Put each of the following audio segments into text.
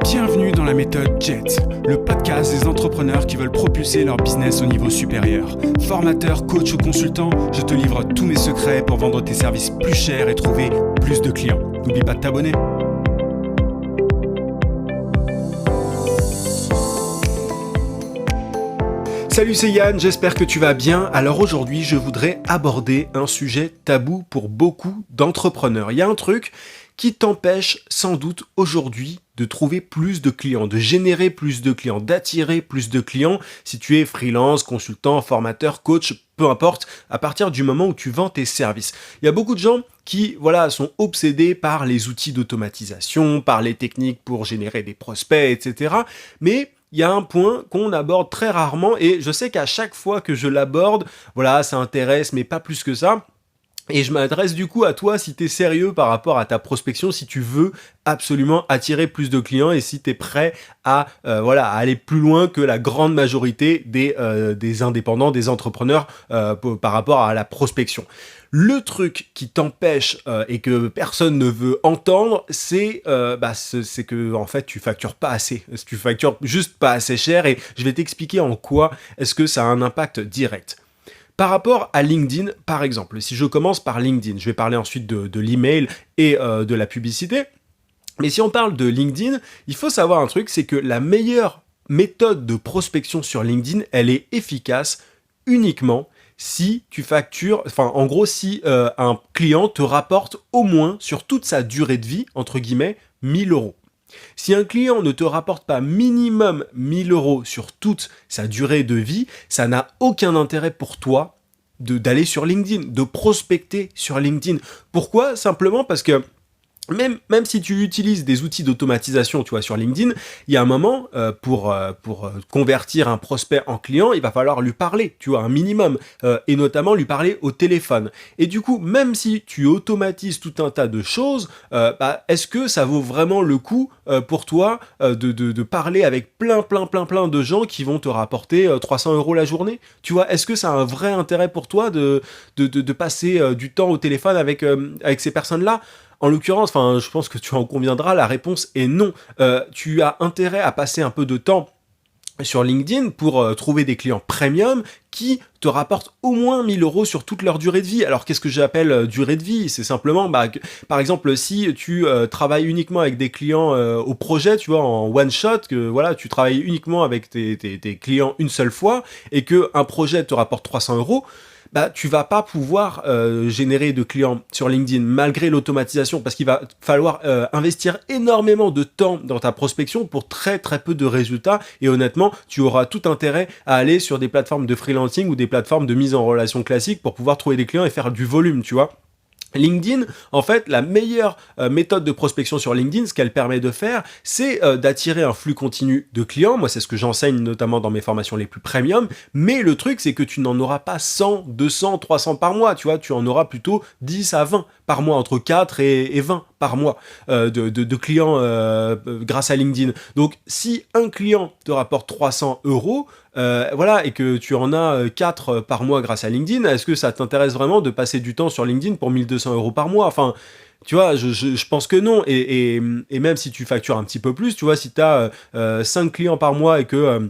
Bienvenue dans la méthode JET, le podcast des entrepreneurs qui veulent propulser leur business au niveau supérieur. Formateur, coach ou consultant, je te livre tous mes secrets pour vendre tes services plus chers et trouver plus de clients. N'oublie pas de t'abonner. Salut, c'est Yann, j'espère que tu vas bien. Alors aujourd'hui, je voudrais aborder un sujet tabou pour beaucoup d'entrepreneurs. Il y a un truc qui t'empêche sans doute aujourd'hui de trouver plus de clients, de générer plus de clients, d'attirer plus de clients si tu es freelance, consultant, formateur, coach, peu importe, à partir du moment où tu vends tes services. Il y a beaucoup de gens qui sont obsédés par les outils d'automatisation, par les techniques pour générer des prospects, etc. Mais il y a un point qu'on aborde très rarement et je sais qu'à chaque fois que je l'aborde, ça intéresse, mais pas plus que ça. Et je m'adresse du coup à toi si tu es sérieux par rapport à ta prospection, si tu veux absolument attirer plus de clients et si tu es prêt à aller plus loin que la grande majorité des indépendants, des entrepreneurs par rapport à la prospection. Le truc qui t'empêche et que personne ne veut entendre, c'est que en fait tu factures pas assez. Tu factures juste pas assez cher et je vais t'expliquer en quoi est-ce que ça a un impact direct. Par rapport à LinkedIn, par exemple, si je commence par LinkedIn, je vais parler ensuite de l'email et de la publicité. Mais si on parle de LinkedIn, il faut savoir un truc, c'est que la meilleure méthode de prospection sur LinkedIn, elle est efficace uniquement si tu factures, si un client te rapporte au moins sur toute sa durée de vie, entre guillemets, 1000 euros. Si un client ne te rapporte pas minimum 1000 euros sur toute sa durée de vie, ça n'a aucun intérêt pour toi d'aller sur LinkedIn, de prospecter sur LinkedIn. Pourquoi ? Simplement parce que même si tu utilises des outils d'automatisation, tu vois, sur LinkedIn, il y a un moment, pour convertir un prospect en client, il va falloir lui parler, tu vois, un minimum, et notamment lui parler au téléphone. Et du coup, même si tu automatises tout un tas de choses, est-ce que ça vaut vraiment le coup pour toi de parler avec plein de gens qui vont te rapporter 300 euros la journée ? Tu vois, est-ce que ça a un vrai intérêt pour toi de passer du temps au téléphone avec ces personnes-là ? En l'occurrence, je pense que tu en conviendras, la réponse est non. Tu as intérêt à passer un peu de temps sur LinkedIn pour trouver des clients premium qui te rapportent au moins 1000 euros sur toute leur durée de vie. Alors qu'est-ce que j'appelle durée de vie ? C'est simplement, par exemple, si tu travailles uniquement avec des clients au projet, tu vois, en one shot, que tu travailles uniquement avec tes clients une seule fois et que un projet te rapporte 300 euros, tu vas pas pouvoir générer de clients sur LinkedIn malgré l'automatisation parce qu'il va falloir investir énormément de temps dans ta prospection pour très peu de résultats et honnêtement, tu auras tout intérêt à aller sur des plateformes de freelancing ou des plateformes de mise en relation classique pour pouvoir trouver des clients et faire du volume, tu vois. LinkedIn, en fait, la meilleure méthode de prospection sur LinkedIn, ce qu'elle permet de faire, c'est d'attirer un flux continu de clients. Moi, c'est ce que j'enseigne notamment dans mes formations les plus premium. Mais le truc, c'est que tu n'en auras pas 100, 200, 300 par mois. Tu vois, tu en auras plutôt 10 à 20 par mois, entre 4 et 20 par mois de clients grâce à LinkedIn. Donc, si un client te rapporte 300 euros, et que tu en as 4 par mois grâce à LinkedIn, est-ce que ça t'intéresse vraiment de passer du temps sur LinkedIn pour 1200 euros par mois ? Enfin, tu vois, je pense que non. Et même si tu factures un petit peu plus, tu vois, si tu as 5 clients par mois et que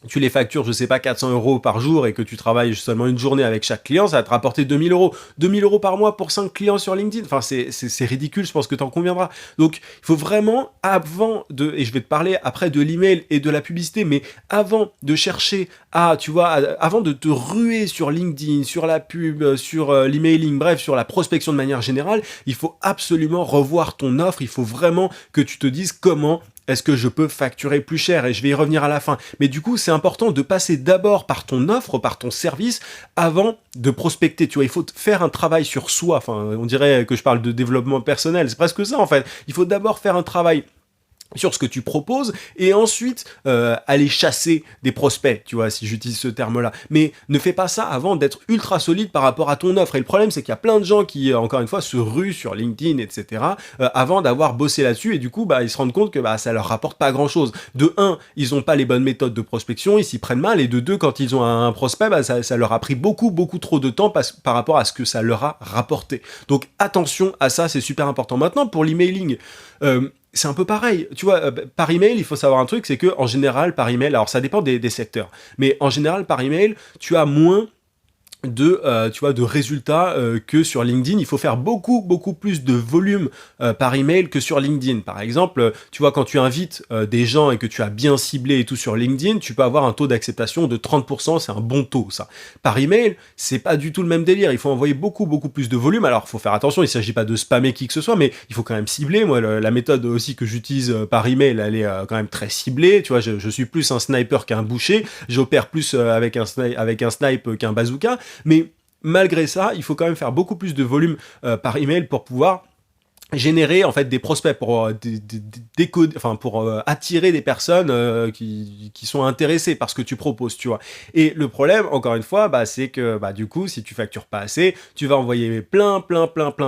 tu les factures, 400 euros par jour et que tu travailles seulement une journée avec chaque client, ça va te rapporter 2000 euros. 2000 euros par mois pour 5 clients sur LinkedIn. Enfin, c'est ridicule, je pense que t'en conviendras. Donc, il faut vraiment, et je vais te parler après de l'email et de la publicité, mais avant de chercher avant de te ruer sur LinkedIn, sur la pub, sur l'emailing, bref, sur la prospection de manière générale, il faut absolument revoir ton offre. Il faut vraiment que tu te dises comment est-ce que je peux facturer plus cher ? Et je vais y revenir à la fin. Mais du coup, c'est important de passer d'abord par ton offre, par ton service, avant de prospecter. Tu vois, il faut faire un travail sur soi. Enfin, on dirait que je parle de développement personnel. C'est presque ça, en fait. Il faut d'abord faire un travail sur ce que tu proposes et ensuite aller chasser des prospects, tu vois, si j'utilise ce terme-là. Mais ne fais pas ça avant d'être ultra solide par rapport à ton offre. Et le problème, c'est qu'il y a plein de gens qui, encore une fois, se ruent sur LinkedIn, etc., avant d'avoir bossé là-dessus et du coup, ils se rendent compte que ça leur rapporte pas grand-chose. De un, ils ont pas les bonnes méthodes de prospection, ils s'y prennent mal, et de deux, quand ils ont un prospect, ça leur a pris beaucoup trop de temps par rapport à ce que ça leur a rapporté. Donc attention à ça, c'est super important. Maintenant, pour l'emailing, C'est un peu pareil, tu vois, par email, il faut savoir un truc, c'est que en général, par email, alors ça dépend des secteurs, mais en général, par email, tu as moins tu vois, de résultats que sur LinkedIn. Il faut faire beaucoup plus de volume par email que sur LinkedIn. Par exemple, tu vois, quand tu invites des gens et que tu as bien ciblé et tout sur LinkedIn, tu peux avoir un taux d'acceptation de 30%, c'est un bon taux, ça. Par email, c'est pas du tout le même délire. Il faut envoyer beaucoup plus de volume. Alors, il faut faire attention, il s'agit pas de spammer qui que ce soit, mais il faut quand même cibler. Moi, la méthode aussi que j'utilise par email, elle est quand même très ciblée. Tu vois, je suis plus un sniper qu'un boucher. J'opère plus avec un snipe qu'un bazooka. Mais malgré ça, il faut quand même faire beaucoup plus de volume par email pour pouvoir générer en fait des prospects pour décoder, enfin pour attirer des personnes qui sont intéressées par ce que tu proposes, tu vois. Et le problème, encore une fois, c'est que du coup, si tu factures pas assez, tu vas envoyer plein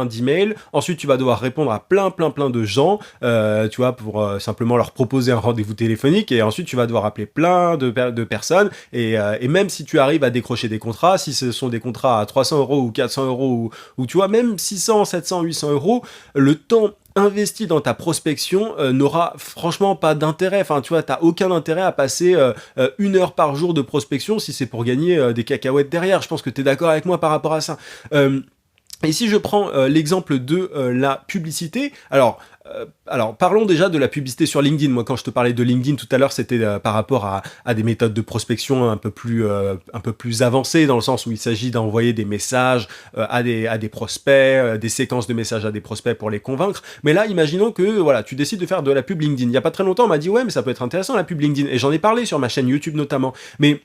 d'emails. Ensuite, tu vas devoir répondre à plein de gens, tu vois, pour simplement leur proposer un rendez-vous téléphonique. Et ensuite, tu vas devoir appeler plein de personnes. Et même si tu arrives à décrocher des contrats, si ce sont des contrats à 300 € ou 400 € ou tu vois, même 600, 700, 800 €, le temps investi dans ta prospection n'aura franchement pas d'intérêt. Enfin, tu vois, t'as aucun intérêt à passer 1 heure par jour de prospection si c'est pour gagner des cacahuètes derrière. Je pense que t'es d'accord avec moi par rapport à ça. Et si je prends l'exemple de la publicité, alors parlons déjà de la publicité sur LinkedIn. Moi, quand je te parlais de LinkedIn tout à l'heure, c'était par rapport à des méthodes de prospection un peu plus avancées, dans le sens où il s'agit d'envoyer des messages à des prospects, des séquences de messages à des prospects pour les convaincre. Mais là, imaginons que voilà, tu décides de faire de la pub LinkedIn. Il y a pas très longtemps, on m'a dit ouais, mais ça peut être intéressant la pub LinkedIn, et j'en ai parlé sur ma chaîne YouTube notamment. Mais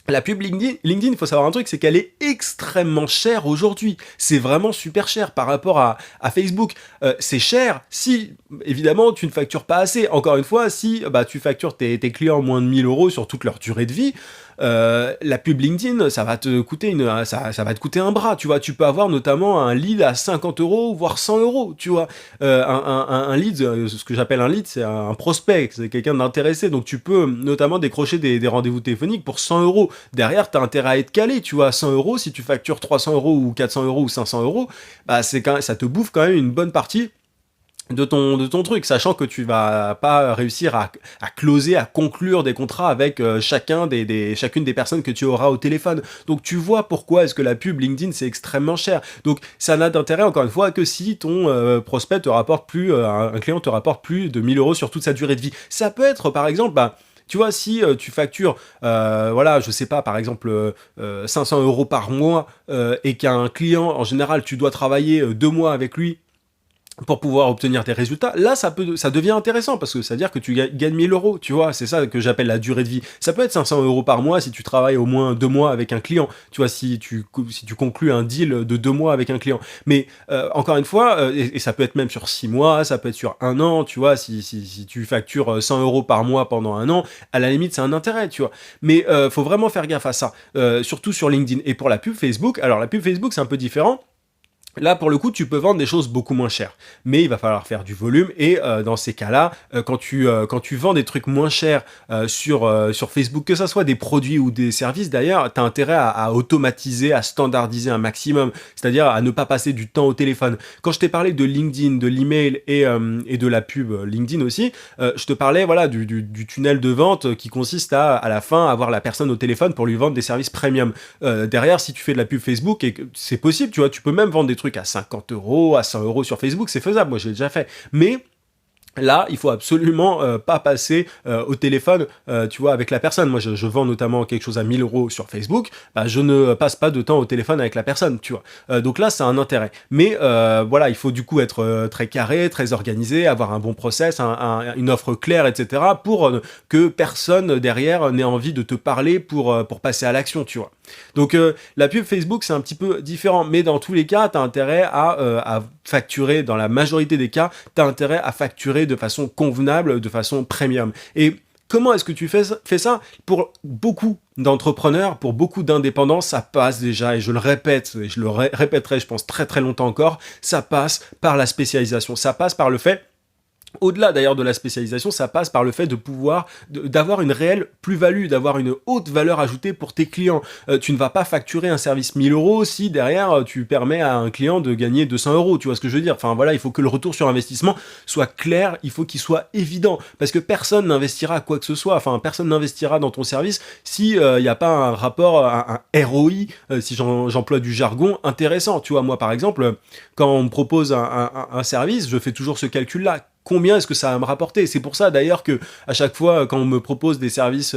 la pub LinkedIn, il faut savoir un truc, c'est qu'elle est extrêmement chère aujourd'hui. C'est vraiment super cher par rapport à Facebook. C'est cher si, évidemment, tu ne factures pas assez. Encore une fois, si tu factures tes clients moins de 1 000 € sur toute leur durée de vie, la pub LinkedIn, ça va te coûter ça va te coûter un bras, tu vois. Tu peux avoir notamment un lead à 50 €, voire 100 €, tu vois. Un lead, ce que j'appelle un lead, c'est un prospect, c'est quelqu'un d'intéressé. Donc tu peux notamment décrocher des rendez-vous téléphoniques pour 100 €. Derrière, t'as intérêt à être calé, tu vois. 100 €, si tu factures 300 € ou 400 € ou 500 €, ça te bouffe quand même une bonne partie de ton truc, sachant que tu vas pas réussir à closer, à conclure des contrats avec chacune des personnes que tu auras au téléphone. Donc tu vois pourquoi est-ce que la pub LinkedIn c'est extrêmement cher. Donc ça n'a d'intérêt encore une fois que si ton prospect te rapporte plus, un client te rapporte plus de 1 000 € sur toute sa durée de vie. Ça peut être par exemple, tu vois, si tu factures, voilà, je sais pas, par exemple 500 € par mois et qu'un client, en général, tu dois travailler 2 mois avec lui pour pouvoir obtenir tes résultats, là ça devient intéressant parce que ça veut dire que tu gagnes 1 000 €, tu vois, c'est ça que j'appelle la durée de vie. Ça peut être 500 € par mois si tu travailles au moins 2 mois avec un client, tu vois, si tu conclus un deal de 2 mois avec un client. Mais encore une fois, et ça peut être même sur 6 mois, ça peut être sur 1 an, tu vois, si tu factures 100 € par mois pendant 1 an, à la limite c'est un intérêt, tu vois. Mais faut vraiment faire gaffe à ça, surtout sur LinkedIn. Et pour la pub Facebook, alors la pub Facebook c'est un peu différent. Là, pour le coup, tu peux vendre des choses beaucoup moins chères, mais il va falloir faire du volume. Et dans ces cas-là, quand tu vends des trucs moins chers sur Facebook, que ça soit des produits ou des services, d'ailleurs, tu as intérêt à automatiser, à standardiser un maximum, c'est-à-dire à ne pas passer du temps au téléphone. Quand je t'ai parlé de LinkedIn, de l'email et de la pub LinkedIn aussi, je te parlais voilà du tunnel de vente qui consiste à la fin avoir la personne au téléphone pour lui vendre des services premium. Derrière, si tu fais de la pub Facebook, et c'est possible, tu vois, tu peux même vendre des trucs à 50 €, à 100 € sur Facebook, c'est faisable, moi je l'ai déjà fait. Mais là, il faut absolument pas passer au téléphone, tu vois, avec la personne. Moi, je vends notamment quelque chose à 1 000 € sur Facebook. Je ne passe pas de temps au téléphone avec la personne, tu vois. Donc là, c'est un intérêt. Mais voilà, il faut du coup être très carré, très organisé, avoir un bon process, une offre claire, etc. pour que personne derrière n'ait envie de te parler pour passer à l'action, tu vois. Donc la pub Facebook, c'est un petit peu différent. Mais dans tous les cas, tu as intérêt à facturer, dans la majorité des cas, tu as intérêt à facturer de façon convenable, de façon premium. Et comment est-ce que tu fais ça? Pour beaucoup d'entrepreneurs, pour beaucoup d'indépendants, ça passe déjà, et je le répète, et je le répéterai, je pense, très très longtemps encore, ça passe par la spécialisation. Ça passe par le fait Au-delà d'ailleurs de la spécialisation, ça passe par le fait de pouvoir d'avoir une réelle plus-value, d'avoir une haute valeur ajoutée pour tes clients. Tu ne vas pas facturer un service 1 000 € si derrière tu permets à un client de gagner 200 €. Tu vois ce que je veux dire? Enfin voilà, il faut que le retour sur investissement soit clair, il faut qu'il soit évident, parce que personne n'investira quoi que ce soit. Enfin, personne n'investira dans ton service si il n'y a pas un rapport, un ROI, si j'emploie du jargon intéressant. Tu vois, moi par exemple, quand on me propose un service, je fais toujours ce calcul-là. Combien est-ce que ça va me rapporter? C'est pour ça d'ailleurs que à chaque fois quand on me propose des services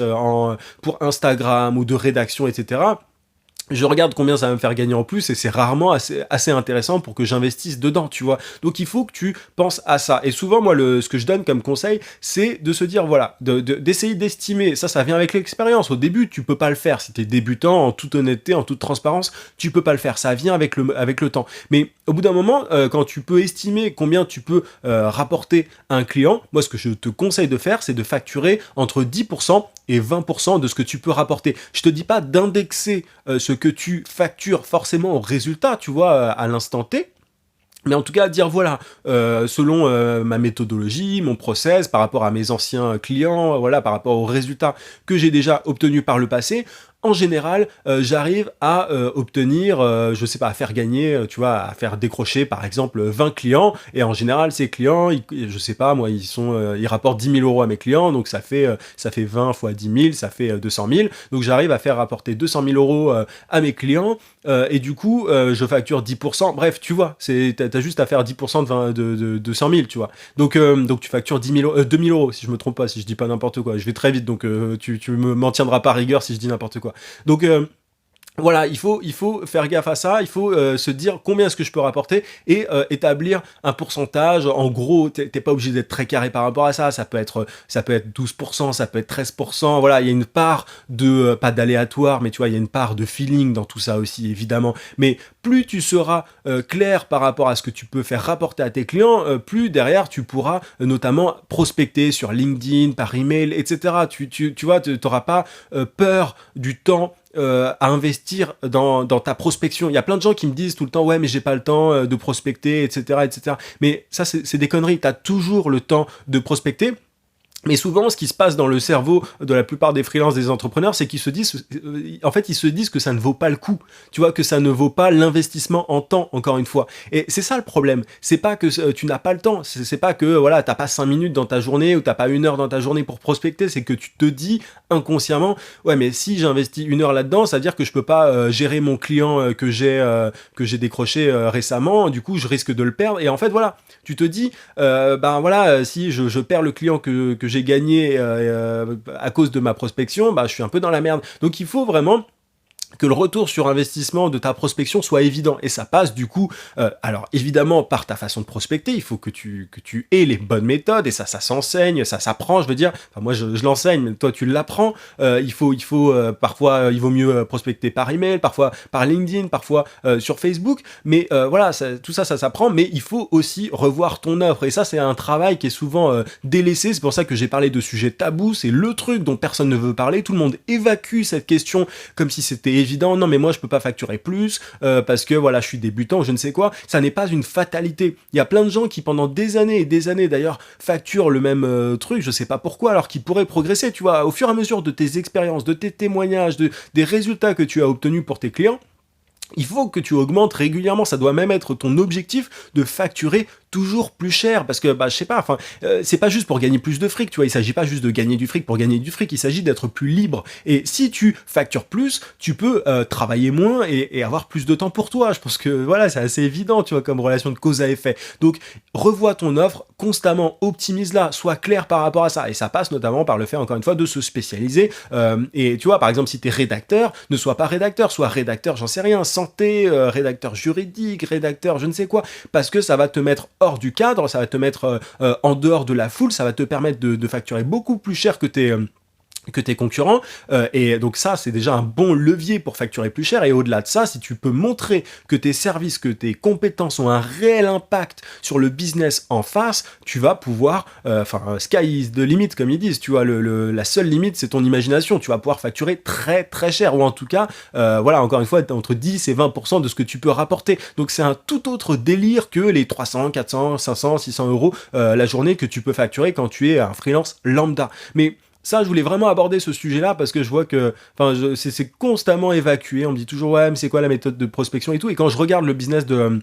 pour Instagram ou de rédaction, etc., je regarde combien ça va me faire gagner en plus et c'est rarement assez intéressant pour que j'investisse dedans, tu vois. Donc il faut que tu penses à ça. Et souvent, moi, ce que je donne comme conseil, c'est de se dire, voilà, d'essayer d'estimer. Ça vient avec l'expérience. Au début, tu peux pas le faire. Si tu es débutant, en toute honnêteté, en toute transparence, tu peux pas le faire. Ça vient avec le temps. Mais au bout d'un moment, quand tu peux estimer combien tu peux rapporter à un client, moi, ce que je te conseille de faire, c'est de facturer entre 10% et 20% de ce que tu peux rapporter. Je te dis pas d'indexer ce que tu factures forcément au résultat, tu vois, à l'instant T. Mais en tout cas, dire voilà, selon ma méthodologie, mon process, par rapport à mes anciens clients, voilà, par rapport aux résultats que j'ai déjà obtenus par le passé, en général, j'arrive à obtenir, je sais pas, à faire gagner, tu vois, à faire décrocher par exemple 20 clients. Et en général, ces clients, je sais pas, moi, ils rapportent 10 000 € à mes clients, donc ça fait 20 fois 10 000, ça fait 200 000. Donc j'arrive à faire rapporter 200 000 € à mes clients. Et du coup, je facture 10%. Bref, tu vois, t'as juste à faire 10% de 100 000, tu vois. Donc tu factures 2 000 €, si je me trompe pas, si je dis pas n'importe quoi. Je vais très vite, donc tu m'en tiendras pas rigueur si je dis n'importe quoi. Donc voilà, il faut faire gaffe à ça, il faut se dire combien est-ce que je peux rapporter et établir un pourcentage. En gros, t'es pas obligé d'être très carré par rapport à ça, ça peut être 12%, ça peut être 13%, voilà, il y a une part de, pas d'aléatoire, mais tu vois, il y a une part de feeling dans tout ça aussi, évidemment. Mais plus tu seras clair par rapport à ce que tu peux faire rapporter à tes clients, plus derrière tu pourras notamment prospecter sur LinkedIn, par email, etc. Tu vois, t'auras pas peur du temps à investir dans ta prospection. Il y a plein de gens qui me disent tout le temps, ouais, mais j'ai pas le temps de prospecter, etc., etc. Mais ça, c'est des conneries. T'as toujours le temps de prospecter. Mais souvent, ce qui se passe dans le cerveau de la plupart des freelances, des entrepreneurs, c'est qu'ils se disent, en fait, ils se disent que ça ne vaut pas le coup. Tu vois, que ça ne vaut pas l'investissement en temps, encore une fois. Et c'est ça le problème. C'est pas que tu n'as pas le temps. C'est pas que, voilà, t'as pas 5 minutes dans ta journée ou t'as pas 1 heure dans ta journée pour prospecter. C'est que tu te dis inconsciemment, ouais, mais si j'investis 1 heure là-dedans, ça veut dire que je peux pas gérer mon client que j'ai décroché récemment. Du coup, je risque de le perdre. Et en fait, voilà, tu te dis, ben voilà, si je perds le client que j'ai gagné à cause de ma prospection, bah, je suis un peu dans la merde. Donc il faut vraiment que le retour sur investissement de ta prospection soit évident. Et ça passe du coup, alors évidemment par ta façon de prospecter, il faut que tu aies les bonnes méthodes, et ça s'enseigne, ça s'apprend, je veux dire. Enfin, moi je l'enseigne, mais toi tu l'apprends. Parfois il vaut mieux prospecter par email, parfois par LinkedIn, parfois sur Facebook. Mais voilà, tout ça s'apprend, mais il faut aussi revoir ton offre. Et ça c'est un travail qui est souvent délaissé. C'est pour ça que j'ai parlé de sujets tabous. C'est le truc dont personne ne veut parler. Tout le monde évacue cette question comme si c'était évident. Non mais moi je peux pas facturer plus parce que voilà, je suis débutant ou je ne sais quoi. Ça n'est pas une fatalité. Il y a plein de gens qui pendant des années et des années d'ailleurs facturent le même truc, je sais pas pourquoi, alors qu'ils pourraient progresser, tu vois, au fur et à mesure de tes expériences, de tes témoignages, des résultats que tu as obtenus pour tes clients. Il faut que tu augmentes régulièrement, ça doit même être ton objectif de facturer toujours plus cher, parce que bah je sais pas, enfin c'est pas juste pour gagner plus de fric, tu vois, il s'agit pas juste de gagner du fric pour gagner du fric, il s'agit d'être plus libre. Et si tu factures plus, tu peux travailler moins et avoir plus de temps pour toi. Je pense que voilà, c'est assez évident, tu vois, comme relation de cause à effet. Donc revois ton offre constamment, optimise-la, sois clair par rapport à ça. Et ça passe notamment par le fait, encore une fois, de se spécialiser. Et tu vois, par exemple, si t'es rédacteur, ne sois pas rédacteur, sois rédacteur, j'en sais rien, santé, rédacteur juridique, rédacteur je ne sais quoi, parce que ça va te mettre hors du cadre, ça va te mettre en dehors de la foule, ça va te permettre de facturer beaucoup plus cher que tes concurrents, et donc ça c'est déjà un bon levier pour facturer plus cher. Et au-delà de ça, si tu peux montrer que tes services, que tes compétences ont un réel impact sur le business en face, tu vas pouvoir, sky is the limit comme ils disent, tu vois, la seule limite c'est ton imagination, tu vas pouvoir facturer très très cher, ou en tout cas, encore une fois, entre 10 et 20% de ce que tu peux rapporter. Donc c'est un tout autre délire que les 300, 400, 500, 600 euros la journée que tu peux facturer quand tu es un freelance lambda. Mais ça, je voulais vraiment aborder ce sujet-là parce que je vois que, c'est constamment évacué. On me dit toujours, ouais, mais c'est quoi la méthode de prospection et tout. Et quand je regarde le business de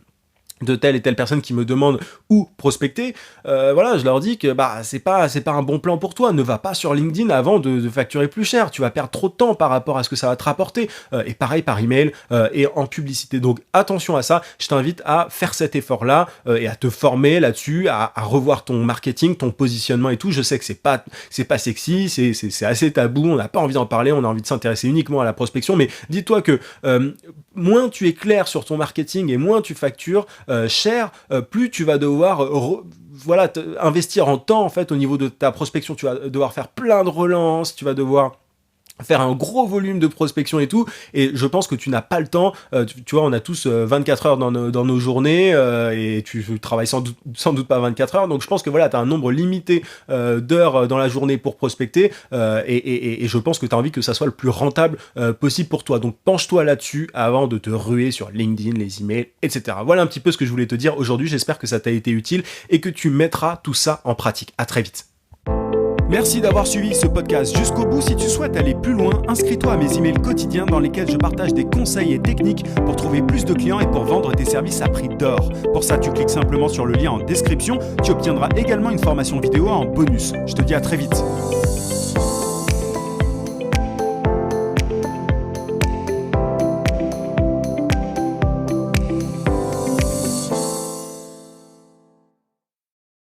telle et telle personne qui me demande où prospecter, je leur dis que c'est pas un bon plan pour toi. Ne va pas sur LinkedIn avant de facturer plus cher. Tu vas perdre trop de temps par rapport à ce que ça va te rapporter. Et pareil par email et en publicité. Donc attention à ça. Je t'invite à faire cet effort-là et à te former là-dessus, à revoir ton marketing, ton positionnement et tout. Je sais que c'est pas sexy, c'est assez tabou. On n'a pas envie d'en parler. On a envie de s'intéresser uniquement à la prospection. Mais dis-toi que moins tu es clair sur ton marketing et moins tu factures cher, plus tu vas devoir investir en temps en fait au niveau de ta prospection. Tu vas devoir faire plein de relances, tu vas devoir faire un gros volume de prospection et tout, et je pense que tu n'as pas le temps. Tu vois, on a tous 24 heures dans nos journées, et tu travailles sans doute pas 24 heures, donc je pense que voilà, tu as un nombre limité d'heures dans la journée pour prospecter, et je pense que tu as envie que ça soit le plus rentable possible pour toi. Donc penche-toi là-dessus avant de te ruer sur LinkedIn, les emails, etc. Voilà un petit peu ce que je voulais te dire aujourd'hui. J'espère que ça t'a été utile et que tu mettras tout ça en pratique. À très vite. Merci d'avoir suivi ce podcast jusqu'au bout. Si tu souhaites aller plus loin, inscris-toi à mes emails quotidiens dans lesquels je partage des conseils et techniques pour trouver plus de clients et pour vendre tes services à prix d'or. Pour ça, tu cliques simplement sur le lien en description. Tu obtiendras également une formation vidéo en bonus. Je te dis à très vite.